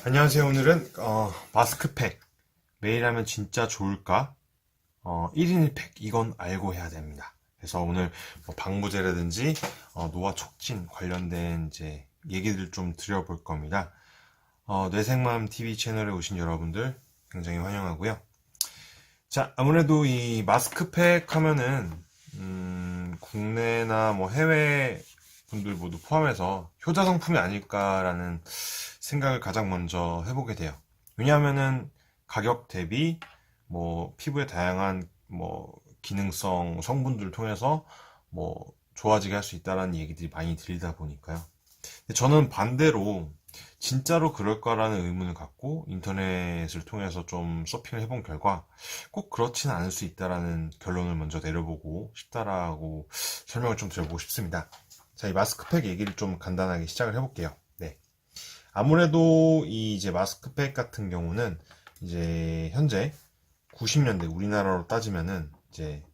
안녕하세요. 오늘은 마스크팩 매일 하면 진짜 좋을까? 1인 1팩 이건 알고 해야 됩니다. 그래서 오늘 뭐 방부제라든지 노화 촉진 관련된 이제 얘기들 좀 드려볼 겁니다. 뇌생맘 TV 채널에 오신 여러분들 굉장히 환영하고요. 자, 아무래도 이 마스크팩 하면은 국내나 뭐 해외 분들 모두 포함해서 효자 상품이 아닐까라는 생각을 가장 먼저 해보게 돼요. 왜냐하면은 가격 대비 뭐 피부의 다양한 뭐 기능성 성분들을 통해서 뭐 좋아지게 할 수 있다라는 얘기들이 많이 들리다 보니까요. 근데 저는 반대로 진짜로 그럴까라는 의문을 갖고 인터넷을 통해서 좀 서핑을 해본 결과 꼭 그렇지는 않을 수 있다라는 결론을 먼저 내려보고 싶다라고 설명을 좀 드려보고 싶습니다. 자, 이 마스크팩 얘기를 좀 간단하게 시작을 해볼게요. 네. 아무래도 이 이제 마스크팩 같은 경우는 이제 현재 90년대 우리나라로 따지면은 이제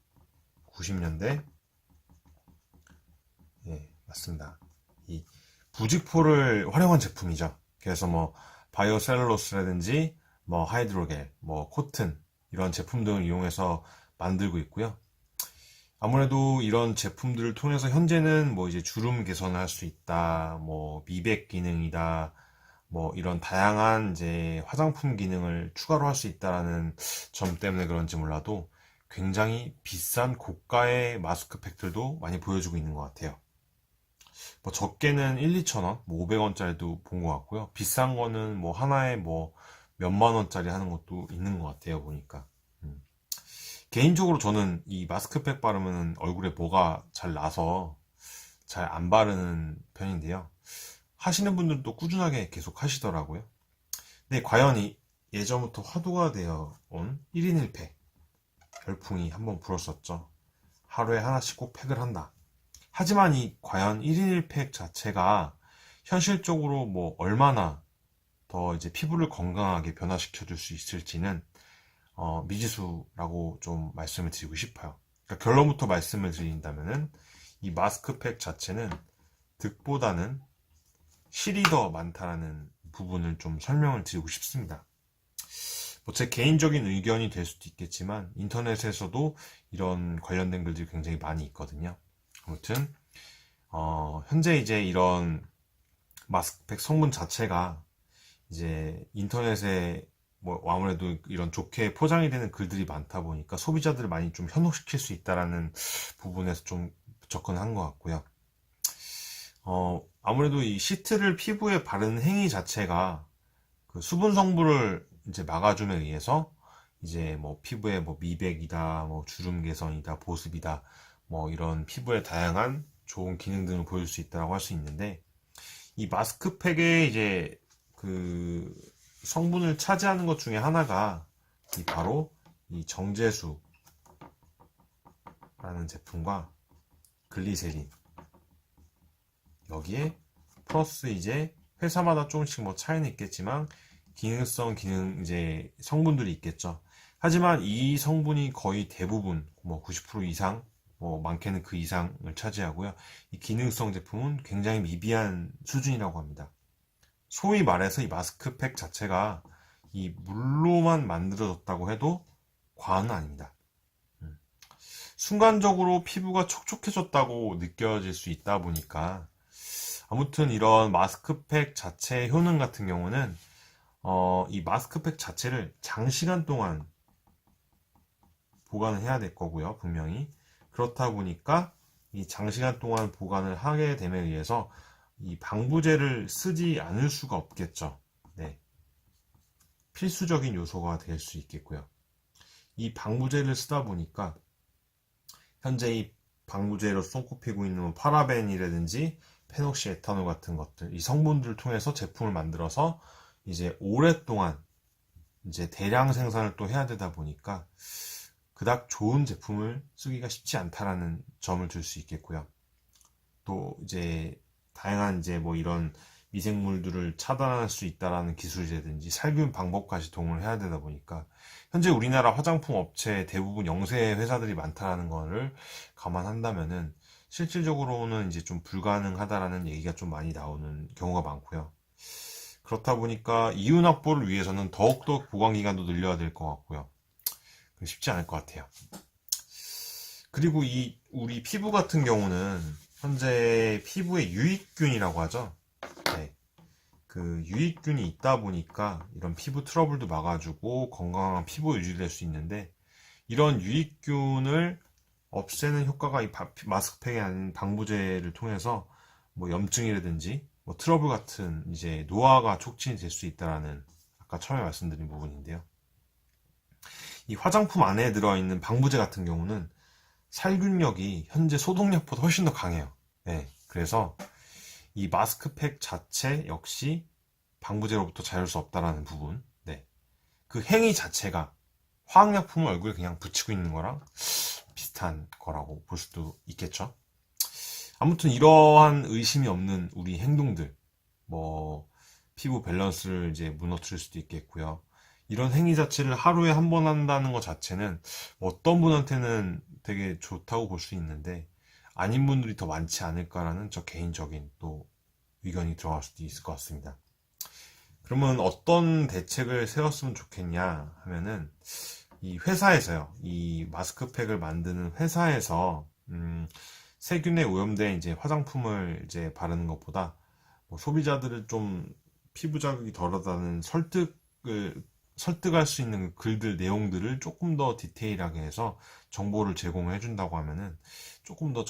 90년대 예, 맞습니다. 이 부직포를 활용한 제품이죠. 그래서 뭐 바이오셀룰로스라든지 뭐 하이드로겔, 뭐 코튼 이런 제품 등을 이용해서 만들고 있고요. 아무래도 이런 제품들을 통해서 현재는 뭐 이제 주름 개선을 할 수 있다, 뭐 미백 기능이다, 뭐 이런 다양한 이제 화장품 기능을 추가로 할 수 있다라는 점 때문에 그런지 몰라도 굉장히 비싼 고가의 마스크팩들도 많이 보여주고 있는 것 같아요. 뭐 적게는 1, 2천 원, 뭐 500원짜리도 본 것 같고요. 비싼 거는 뭐 하나에 뭐 몇만 원짜리 하는 것도 있는 것 같아요, 보니까. 음. 개인적으로 저는 이 마스크팩 바르면 얼굴에 뭐가 잘 나서 잘 안 바르는 편인데요. 하시는 분들도 꾸준하게 계속 하시더라고요. 근데 과연 이 예전부터 화두가 되어 온 1인 1팩 열풍이 한번 불었었죠. 하루에 하나씩 꼭 팩을 한다. 하지만 이 과연 1인 1팩 자체가 현실적으로 뭐 얼마나 더 이제 피부를 건강하게 변화시켜 줄 수 있을지는 미지수라고 좀 말씀을 드리고 싶어요. 그러니까 결론부터 말씀을 드린다면은 이 마스크팩 자체는 득보다는 실이 더 많다라는 부분을 좀 설명을 드리고 싶습니다. 뭐 제 개인적인 의견이 될 수도 있겠지만 인터넷에서도 이런 관련된 글들이 굉장히 많이 있거든요. 아무튼 현재 이제 이런 마스크팩 성분 자체가 이제 인터넷에 뭐 아무래도 이런 좋게 포장이 되는 글들이 많다 보니까 소비자들을 많이 좀 현혹시킬 수 있다라는 부분에서 좀 접근한 것 같고요. 아무래도 이 시트를 피부에 바르는 행위 자체가 그 수분 성분을 이제 막아줌에 의해서 이제 뭐 피부에 뭐 미백이다, 뭐 주름 개선이다, 보습이다, 뭐 이런 피부에 다양한 좋은 기능 등을 보일 수 있다고 할 수 있는데 이 마스크팩의 이제 그 성분을 차지하는 것 중에 하나가 바로 이 정제수라는 제품과 글리세린 여기에 플러스 이제 회사마다 조금씩 뭐 차이는 있겠지만 기능성 기능 이제 성분들이 있겠죠. 하지만 이 성분이 거의 대부분 뭐 90% 이상 뭐 많게는 그 이상을 차지하고요. 이 기능성 제품은 굉장히 미비한 수준이라고 합니다. 소위 말해서 이 마스크팩 자체가 이 물로만 만들어졌다고 해도 과언은 아닙니다. 순간적으로 피부가 촉촉해졌다고 느껴질 수 있다 보니까 아무튼 이런 마스크팩 자체의 효능 같은 경우는 이 마스크팩 자체를 장시간 동안 보관을 해야 될 거고요, 분명히. 그렇다 보니까 이 장시간 동안 보관을 하게 됨에 의해서 이 방부제를 쓰지 않을 수가 없겠죠. 네. 필수적인 요소가 될 수 있겠고요. 이 방부제를 쓰다 보니까 현재 이 방부제로 손꼽히고 있는 뭐 파라벤이라든지 페녹시에탄올 같은 것들, 이 성분들을 통해서 제품을 만들어서 이제 오랫동안 이제 대량 생산을 또 해야 되다 보니까 그닥 좋은 제품을 쓰기가 쉽지 않다라는 점을 들 수 있겠고요. 또 이제 다양한 이제 뭐 이런 미생물들을 차단할 수 있다라는 기술이라든지 살균 방법까지 동원을 해야 되다 보니까 현재 우리나라 화장품 업체 대부분 영세 회사들이 많다라는 거를 감안한다면은 실질적으로는 이제 좀 불가능하다라는 얘기가 좀 많이 나오는 경우가 많고요. 그렇다 보니까 이윤 확보를 위해서는 더욱더 보관 기간도 늘려야 될 것 같고요. 쉽지 않을 것 같아요. 그리고 우리 피부 같은 경우는 현재 피부에 유익균이라고 하죠. 네. 그 유익균이 있다 보니까 이런 피부 트러블도 막아주고 건강한 피부 유지될 수 있는데, 이런 유익균을 없애는 효과가 이 마스크팩이 아닌 방부제를 통해서 뭐 염증이라든지 뭐 트러블 같은 이제 노화가 촉진이 될 수 있다라는 아까 처음에 말씀드린 부분인데요. 이 화장품 안에 들어있는 방부제 같은 경우는 살균력이 현재 소독약보다 훨씬 더 강해요. 네, 그래서 이 마스크팩 자체 역시 방부제로부터 자유할 수 없다라는 부분. 네, 그 행위 자체가 화학약품을 얼굴에 그냥 붙이고 있는 거랑 비슷한 거라고 볼 수도 있겠죠. 아무튼 이러한 의심이 없는 우리 행동들, 뭐 피부 밸런스를 이제 무너뜨릴 수도 있겠고요. 이런 행위 자체를 하루에 한 번 한다는 것 자체는 어떤 분한테는 되게 좋다고 볼 수 있는데, 아닌 분들이 더 많지 않을까라는 저 개인적인 또 의견이 들어갈 수도 있을 것 같습니다. 그러면 어떤 대책을 세웠으면 좋겠냐 하면은, 이 회사에서요, 이 마스크팩을 만드는 회사에서 세균에 오염된 이제 화장품을 이제 바르는 것보다 뭐 소비자들을 좀 피부 자극이 덜하다는 설득할 수 있는 글들 내용들을 조금 더 디테일하게 해서 정보를 제공해 준다고 하면은 조금 더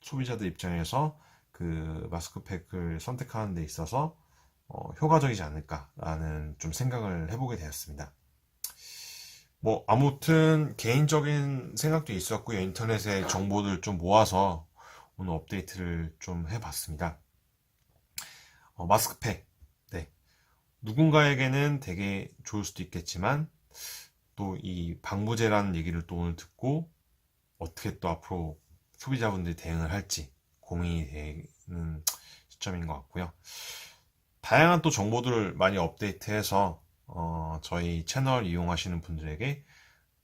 소비자들 입장에서 그 마스크팩을 선택하는 데 있어서 효과적이지 않을까라는 좀 생각을 해보게 되었습니다. 뭐 아무튼 개인적인 생각도 있었고요. 인터넷에 정보들 좀 모아서 오늘 업데이트를 좀 해봤습니다. 마스크팩, 네, 누군가에게는 되게 좋을 수도 있겠지만 또 이 방부제라는 얘기를 또 오늘 듣고 어떻게 또 앞으로 소비자분들이 대응을 할지 고민이 되는 시점인 것 같고요. 다양한 또 정보들을 많이 업데이트해서 저희 채널 이용하시는 분들에게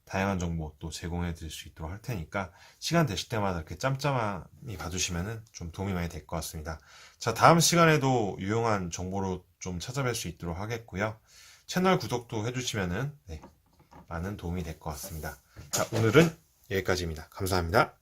다양한 정보 또 제공해 드릴 수 있도록 할 테니까 시간 되실 때마다 이렇게 짬짬이 봐주시면 좀 도움이 많이 될 것 같습니다. 자, 다음 시간에도 유용한 정보로 좀 찾아뵐 수 있도록 하겠고요. 채널 구독도 해주시면 네, 많은 도움이 될 것 같습니다. 자, 오늘은 여기까지입니다. 감사합니다.